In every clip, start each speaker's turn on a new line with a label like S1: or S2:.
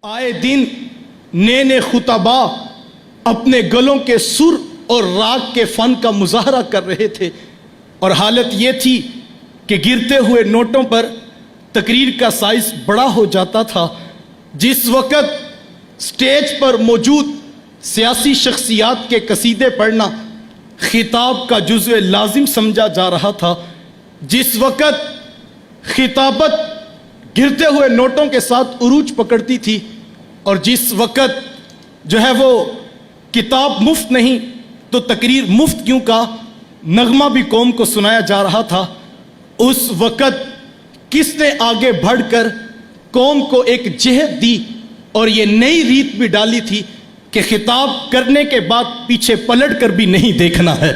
S1: آئے دن نئے نئے خطبا اپنے گلوں کے سر اور راگ کے فن کا مظاہرہ کر رہے تھے، اور حالت یہ تھی کہ گرتے ہوئے نوٹوں پر تقریر کا سائز بڑا ہو جاتا تھا۔ جس وقت سٹیج پر موجود سیاسی شخصیات کے قصیدے پڑھنا خطاب کا جزو لازم سمجھا جا رہا تھا، جس وقت خطابت گرتے ہوئے نوٹوں کے ساتھ عروج پکڑتی تھی، اور جس وقت جو ہے وہ کتاب مفت نہیں تو تقریر مفت کیوں کا نغمہ بھی قوم کو سنایا جا رہا تھا، اس وقت کس نے آگے بڑھ کر قوم کو ایک جہت دی اور یہ نئی ریت بھی ڈالی تھی کہ خطاب کرنے کے بعد پیچھے پلٹ کر بھی نہیں دیکھنا ہے۔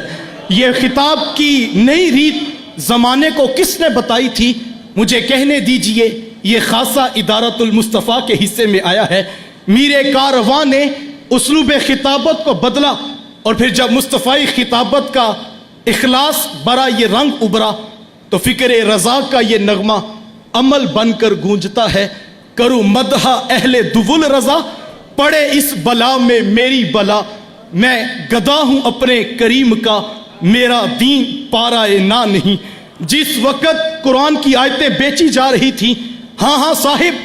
S1: یہ خطاب کی نئی ریت زمانے کو کس نے بتائی تھی؟ مجھے کہنے دیجئے یہ خاصہ ادارۃ المصطفیٰ کے حصے میں آیا ہے۔ میر کارواں نے اسلوب خطابت کو بدلا، اور پھر جب مصطفی خطابت کا اخلاص برا یہ رنگ ابھرا تو فکر رضا کا یہ نغمہ عمل بن کر گونجتا ہے۔ کروں مدح اہل دول رضا، پڑے اس بلا میں میری بلا، میں گدا ہوں اپنے کریم کا، میرا دین پارائے نہ نہیں۔ جس وقت قرآن کی آیتیں بیچی جا رہی تھیں، ہاں صاحب،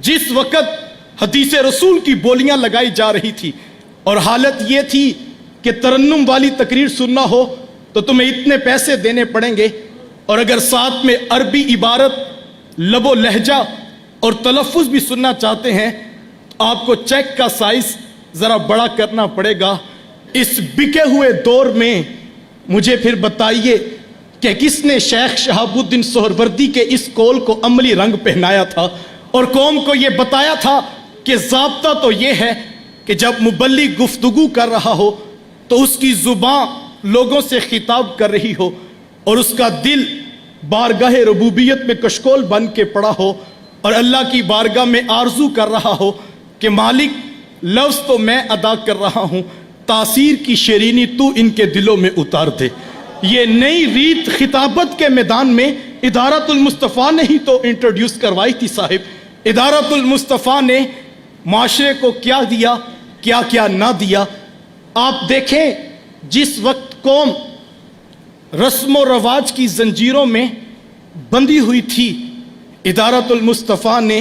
S1: جس وقت حدیث رسول کی بولیاں لگائی جا رہی تھی، اور حالت یہ تھی کہ ترنم والی تقریر سننا ہو تو تمہیں اتنے پیسے دینے پڑیں گے، اور اگر ساتھ میں عربی عبارت، لب و لہجہ اور تلفظ بھی سننا چاہتے ہیں آپ کو چیک کا سائز ذرا بڑا کرنا پڑے گا۔ اس بکے ہوئے دور میں مجھے پھر بتائیے کہ کس نے شیخ شہاب الدین سہروردی کے اس قول کو عملی رنگ پہنایا تھا اور قوم کو یہ بتایا تھا کہ ضابطہ تو یہ ہے کہ جب مبلغ گفتگو کر رہا ہو تو اس کی زبان لوگوں سے خطاب کر رہی ہو اور اس کا دل بارگاہ ربوبیت میں کشکول بن کے پڑا ہو، اور اللہ کی بارگاہ میں آرزو کر رہا ہو کہ مالک، لفظ تو میں ادا کر رہا ہوں، تاثیر کی شیرینی تو ان کے دلوں میں اتار دے۔ یہ نئی ریت خطابت کے میدان میں ادارۃ المصطفیٰ نے ہی تو انٹروڈیوس کروائی تھی صاحب۔ ادارۃ المصطفیٰ نے معاشرے کو کیا دیا، کیا کیا نہ دیا۔ آپ دیکھیں، جس وقت قوم رسم و رواج کی زنجیروں میں بندھی ہوئی تھی، ادارۃ المصطفیٰ نے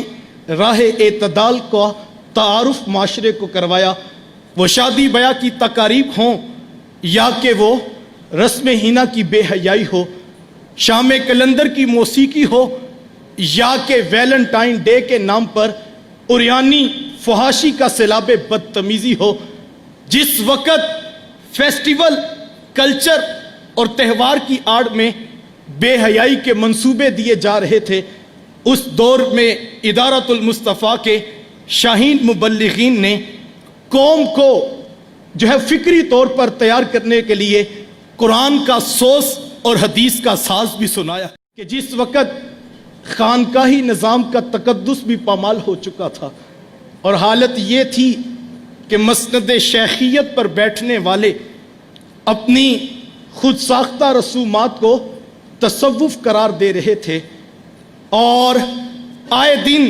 S1: راہ اعتدال کو تعارف معاشرے کو کروایا۔ وہ شادی بیاہ کی تقاریب ہوں یا کہ وہ رسم ہینا کی بے حیائی ہو، شام کلندر کی موسیقی ہو یا کہ ویلنٹائن ڈے کے نام پر عریانی فحاشی کا سیلاب بدتمیزی ہو، جس وقت فیسٹیول، کلچر اور تہوار کی آڑ میں بے حیائی کے منصوبے دیے جا رہے تھے، اس دور میں ادارۃ المصطفیٰ کے شاہین مبلغین نے قوم کو جو ہے فکری طور پر تیار کرنے کے لیے قرآن کا سوز اور حدیث کا ساز بھی سنایا کہ جس وقت خانقاہی نظام کا تقدس بھی پامال ہو چکا تھا، اور حالت یہ تھی کہ مسند شیخیت پر بیٹھنے والے اپنی خود ساختہ رسومات کو تصوف قرار دے رہے تھے، اور آئے دن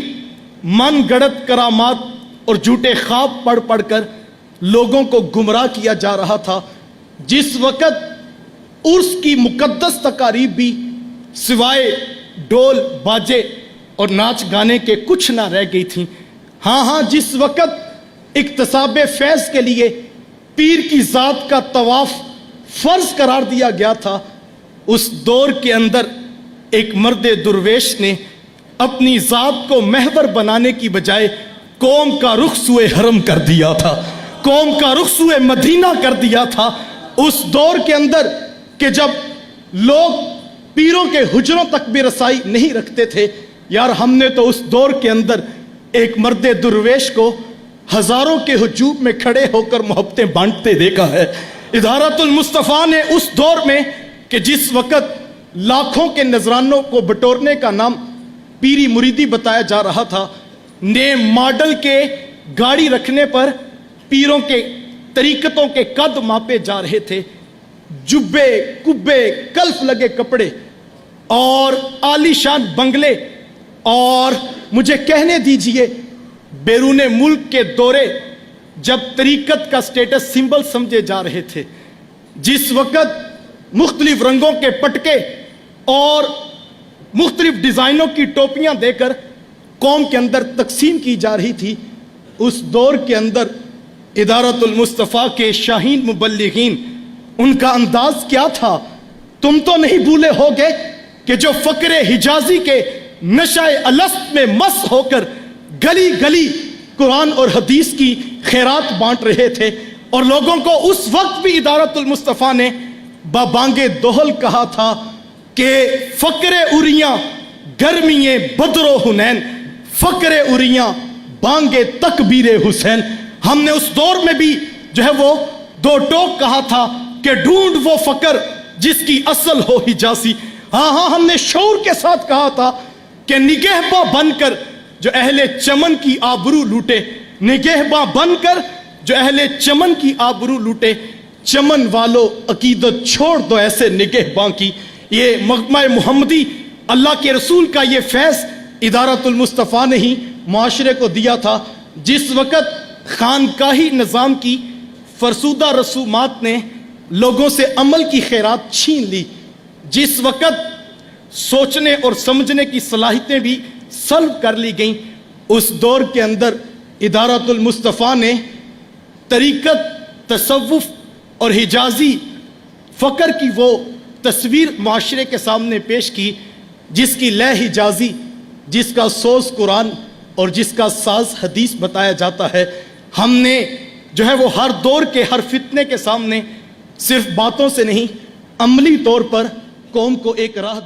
S1: من گڑت کرامات اور جھوٹے خواب پڑھ پڑھ کر لوگوں کو گمراہ کیا جا رہا تھا۔ جس وقت عرس کی مقدس تقاریب بھی سوائے ڈول باجے اور ناچ گانے کے کچھ نہ رہ گئی تھیں۔ ہاں، جس وقت اکتساب فیض کے لیے پیر کی ذات کا طواف فرض قرار دیا گیا تھا، اس دور کے اندر ایک مرد درویش نے اپنی ذات کو محور بنانے کی بجائے قوم کا رخ سوئے حرم کر دیا تھا، قوم کا رخ سوئے مدینہ کر دیا تھا۔ اس دور کے اندر کہ جب لوگ پیروں کے حجروں تک بھی رسائی نہیں رکھتے تھے، یار ہم نے تو اس دور کے اندر ایک مرد درویش کو ہزاروں کے ہجوم میں کھڑے ہو کر محبتیں بانٹتے دیکھا ہے۔ ادارۃ المصطفیٰ نے اس دور میں کہ جس وقت لاکھوں کے نذرانوں کو بٹورنے کا نام پیری مریدی بتایا جا رہا تھا، نئے ماڈل کے گاڑی رکھنے پر پیروں کے طریقتوں کے قد ماپے جا رہے تھے، جبے کبے کلف لگے کپڑے اور عالی شان بنگلے، اور مجھے کہنے دیجئے بیرون ملک کے دورے جب طریقت کا سٹیٹس سمبل سمجھے جا رہے تھے، جس وقت مختلف رنگوں کے پٹکے اور مختلف ڈیزائنوں کی ٹوپیاں دے کر قوم کے اندر تقسیم کی جا رہی تھی، اس دور کے اندر ادارت المصطفیٰ کے شاہین مبلغین، ان کا انداز کیا تھا؟ تم تو نہیں بھولے ہوگے کہ جو فقر حجازی کے نشہ الست میں مست ہو کر گلی گلی قرآن اور حدیث کی خیرات بانٹ رہے تھے، اور لوگوں کو اس وقت بھی ادارت المصطفیٰ نے بابانگ دوہل کہا تھا کہ فقر اریاں گرمیے بدر و حنین، فقر اریاں بانگ تکبیر حسین۔ ہم نے اس دور میں بھی جو ہے وہ دو ٹوک کہا تھا کہ ڈھونڈ وہ فقر جس کی اصل ہو حجازی۔ ہاں ہم نے شعور کے ساتھ کہا تھا کہ نگہباں بن کر جو اہل چمن کی آبرو لوٹے، نگہباں بن کر جو اہل چمن کی آبرو لوٹے، چمن والو عقیدت چھوڑ دو ایسے نگہباں کی۔ یہ مغمہ محمدی، اللہ کے رسول کا یہ فیض ادارت المصطفیٰ نے ہی معاشرے کو دیا تھا، جس وقت خانقاہی نظام کی فرسودہ رسومات نے لوگوں سے عمل کی خیرات چھین لی، جس وقت سوچنے اور سمجھنے کی صلاحیتیں بھی سلب کر لی گئیں، اس دور کے اندر ادارت المصطفیٰ نے طریقت، تصوف اور حجازی فقر کی وہ تصویر معاشرے کے سامنے پیش کی جس کی لے حجازی، جس کا سوز قرآن اور جس کا ساز حدیث بتایا جاتا ہے۔ ہم نے جو ہے وہ ہر دور کے ہر فتنے کے سامنے صرف باتوں سے نہیں، عملی طور پر قوم کو ایک راہ